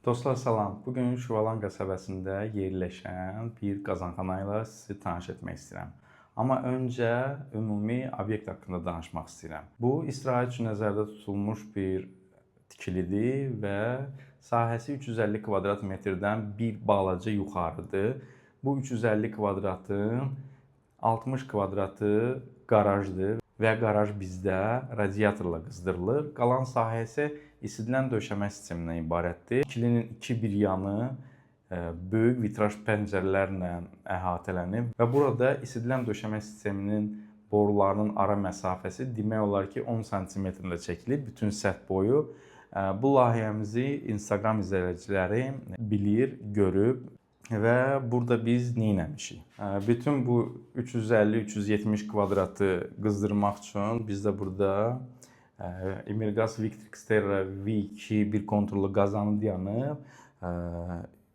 Dostlar salam. Bugün Şüvalan qəsəbəsində yerləşən bir qazanxana ilə sizi tanış etmək istəyirəm. Amma öncə ümumi obyekt haqqında danışmaq istəyirəm. Bu istirahət üçün nəzərdə tutulmuş bir tikilidir və sahəsi 350 kvadrat metrdən bir balaca yuxarıdır. Bu 350 kvadratın 60 kvadratı qarajdır və qaraj bizdə radiatorla qızdırılır. Qalan sahəsi isidilən döşəmə sistemindən ibarətdir. Tikilinin bir yanı böyük vitraj pəncərələrlə əhatələnib və burada isidilən döşəmə sisteminin borularının ara məsafəsi demək olar ki 10 sm-də çəkilib bütün səth boyu. Bu layihəmizi Instagram izləyiciləri bilir, görüb və burada biz nə etmişik? Bütün bu 350-370 kvadratı qızdırmaq üçün biz də burada Emergas Victrix Terra V2 bir kontrollu qazanı dayanıb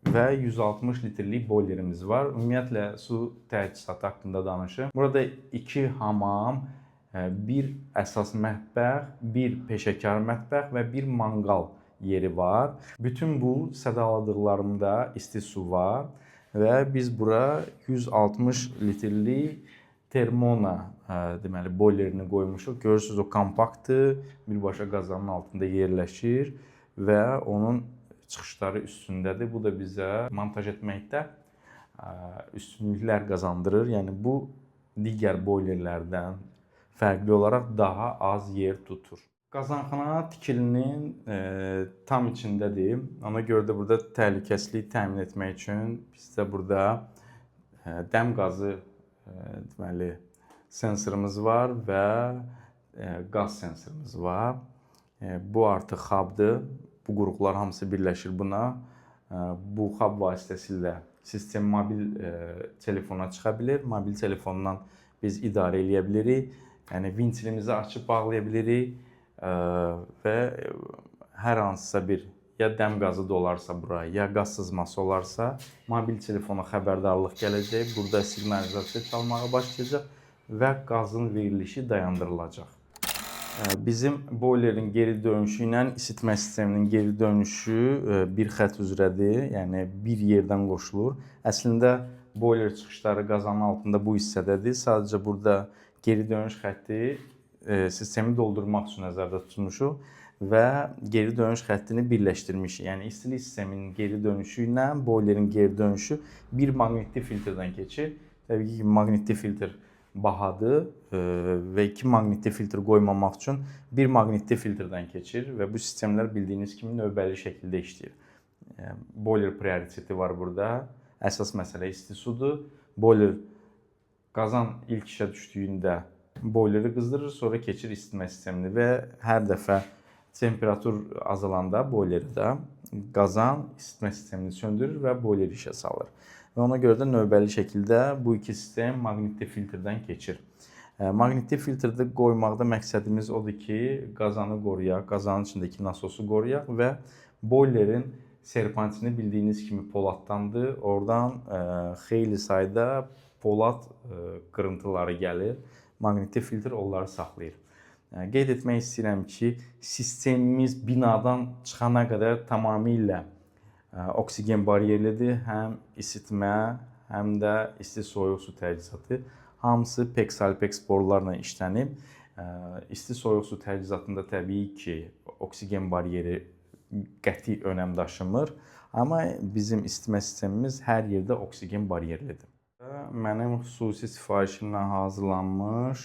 və 160 litrlik boilerimiz var. Ümumiyyətlə su təchizatı haqqında danışım. Burada 2 hamam, bir əsas mətbəx, bir peşəkar mətbəx və bir manqal yeri var. Bütün bu sədaladıqlarımda isti su var və biz bura 160 litrlik termona deməli boilerini qoymuşuq. Görürsüz o kompaktdır, birbaşa qazanın altında yerləşir və onun çıxışları üstündədir. Bu da bizə montaj etməkdə üstünlüklər qazandırır. Yəni bu digər boilerlərdən fərqli olaraq daha az yer tutur. Qazanxana tikilinin tam içindədir. Ona görə də burada təhlükəsizlik təmin etmək üçün bizdə burada dəm qazı deməli sensorumuz var və qaz sensorumuz var. Bu artıq hubdur. Bu qurğular hamısı birləşir buna. Bu hub vasitəsilə sistem mobil telefona çıxa bilər. Mobil telefondan biz idarə edə bilirik. Yəni ventilimizi açıb bağlaya bilirik və hər hansısa bir ya dəm qazı dolarsa bura, ya qaz sızması olarsa mobil telefona xəbərdarlıq gələcək. Burada siqnalizasiya çalmağa başlayacaq və qazın verilişi dayandırılacaq. Bizim boilerin geri dönüşü ilə isitmə sisteminin geri dönüşü bir xətt üzrədir. Yəni bir yerdən qoşulur. Əslində boiler çıxışları qazanın altında bu hissədədir. Sadəcə burada geri dönüş xətti sistemi doldurmaq üçün nəzərdə tutmuşuq və geri dönüş xəttini birləşdirmişik. Yəni istilik sisteminin geri dönüşü ilə boilerin geri dönüşü bir maqnitli filtrdən keçir. Təbii ki, maqnitli filtr bahadır və 2 maqnitli filtr qoymamaq üçün bir maqnitli filtrdən keçir və bu sistemlər bildiyiniz kimi növbəli şəkildə işləyir. Boiler prioriteti var burada. Əsas məsələ isti sudur. Boiler qazan ilk işə düşdüyündə boileri qızdırır, sonra keçir isitmə sistemini və hər dəfə temperatur azalanda boilerdə qazan isitmə sistemini söndürür və boiler işə salır. Və ona görə də növbəli şəkildə bu iki sistem maqnitli filtrdən keçir. Maqnitli filtrdə qoymaqda məqsədimiz odur ki, qazanı qoruyaq, qazanın içindəki nasosu qoruyaq və boilerin serpantini bildiyiniz kimi poladdandır. Oradan xeyli sayda polad qırıntıları gəlir. Maqnitli filtr onları saxlayır. Qeyd etmək istəyirəm ki, sistemimiz binadan çıxana qədər tamamilə oksigen bariyerlidir. Həm isitmə, həm də isti-soyuq su təchizatı. Hamısı PEX-Alpex borularla işlənib. İsti-soyuq su təchizatında təbii ki, oksigen bariyeri qəti önəm daşımır. Amma bizim isitmə sistemimiz hər yerdə oksigen bariyerlidir. Mənim xüsusi sifarişimlə hazırlanmış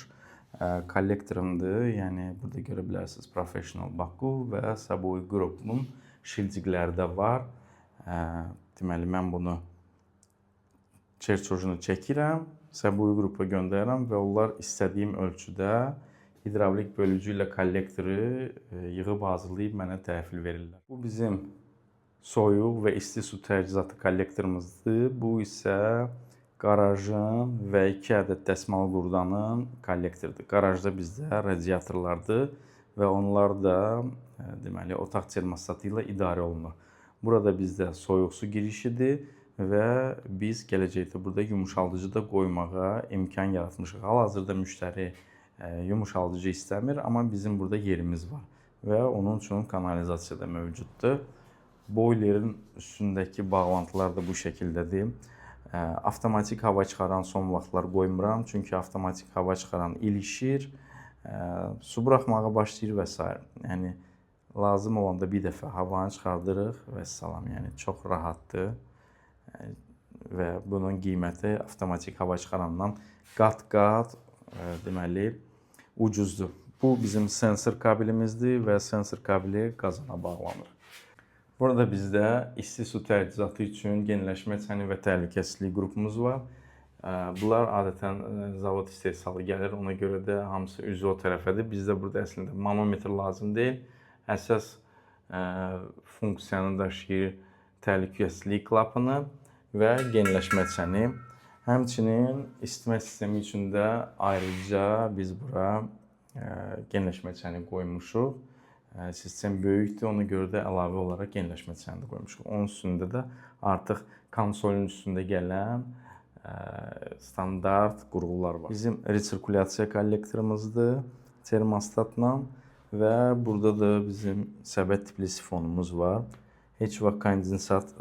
kollektorumdur. Yəni burada görə bilərsiniz Professional Baku və Saboy qrupunun şilcikləri də var. Deməli mən bunu çerçojunu çəkirəm, Saboy qrupa göndərirəm və onlar istədiyim ölçüdə hidravlik bölücü ilə kollektoru yığıb hazırlayıb mənə təhvil verirlər. Bu bizim soyuq və isti su təchizatı kollektorumuzdur. Bu isə qarajın və 2 ədəd dəsmal qurdanın kollektorudur. Qarajda bizdə radiatorlardır və onlar da deməli otaq termostatı ilə idarə olunur. Burada bizdə soyuq su girişidir və biz gələcəkdə burada yumşaldıcı da qoymağa imkan yaratmışıq. Hal-hazırda müştəri yumşaldıcı istəmir, amma bizim burada yerimiz var və onun üçün kanalizasiya da mövcuddur. Boilerin üstündəki bağlantılar da bu şəkildədir. Avtomatik hava çıxaran son vaxtlar qoymuram, çünki avtomatik hava çıxaran ilişir, su buraxmağa başlayır və s. Yəni lazım olanda bir dəfə havanı çıxardırıq və salam. Yəni çox rahatdır və bunun qiyməti avtomatik hava çıxarandan qat-qat deməli ucuzdur. Bu bizim sensor kabelimizdir və sensor kabeli qazana bağlanır. Burada bizdə isti su təchizatı üçün genləşmə çəni və təhlükəsizlik qrupumuz var. Bunlar adətən zavod istehsalı gəlir, ona görə də hamısı üzü o tərəfədir. Bizdə burada əslində manometr lazım deyil. Əsas funksiyanı daşıyır təhlükəsizlik klapanı və genləşmə çəni. Həmçinin isitmə sistemi üçün də ayrıca biz bura genləşmə çəni qoymuşuq. Sistem böyükdür, ona görə də əlavə olaraq genləşmə çəni qoymuşuq. Onun üstündə də artıq konsolun üstündə gələn standart qurğular var. Bizim resirkulyasiya kollektorumuzdur termostatla və burada da bizim səbət tipli sifonumuz var. Heç vaxt kondensat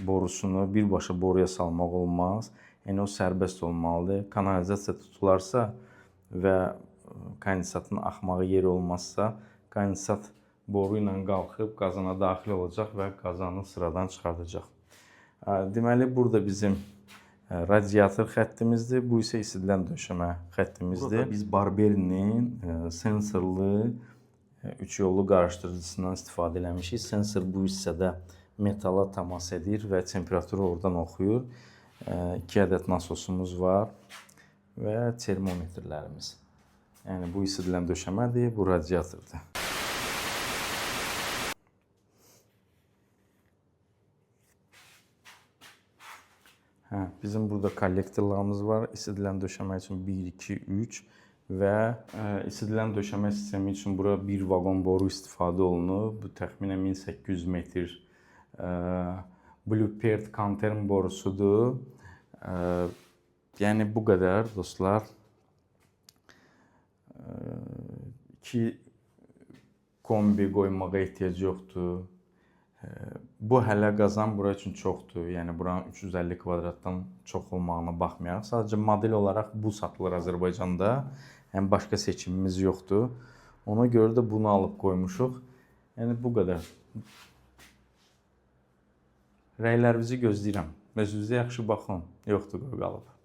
borusunu birbaşa boruya salmaq olmaz. Yəni o sərbəst olmalıdır. Kanalizasiya tutularsa və kondensatın axmağı yeri olmazsa, kondensat boru ilə qalxıb qazana daxil olacaq və qazanı sıradan çıxardacaq. Deməli, burada bizim radiator xəttimizdir. Bu isə isidilən döşəmə xəttimizdir. Burada biz Barberinin sensorlu 3 yollu qarışdırıcısından istifadə eləmişik. Sensor bu hissədə metala təmas edir və temperaturu oradan oxuyur. 2 ədəd nasosumuz var və termometrlərimiz. Yəni bu isidilən döşəmədir, bu radiatordur. Bizim burada kollektorlarımız var. İsidilən döşəmə üçün 1, 2, 3 və isidilən döşəmə sistemi üçün bura bir vaqon boru istifadə olunub. Bu təxminən 1800 metr Bluepert Kantern borusudur. Yəni bu qədər dostlar. 2 kombi qoymağa ehtiyac yoxdur. Bu hələ qazan bura üçün çoxdur. Yəni buranın 350 kvadratdan çox olmağına baxmayaraq, sadəcə model olaraq bu satılır Azərbaycanda. Yəni başqa seçimimiz yoxdur. Ona görə də bunu alıb qoymuşuq. Yəni bu qədər. Rəylərinizi gözləyirəm. Özünüzə yaxşı baxın. Yoxdur qoy qalıb.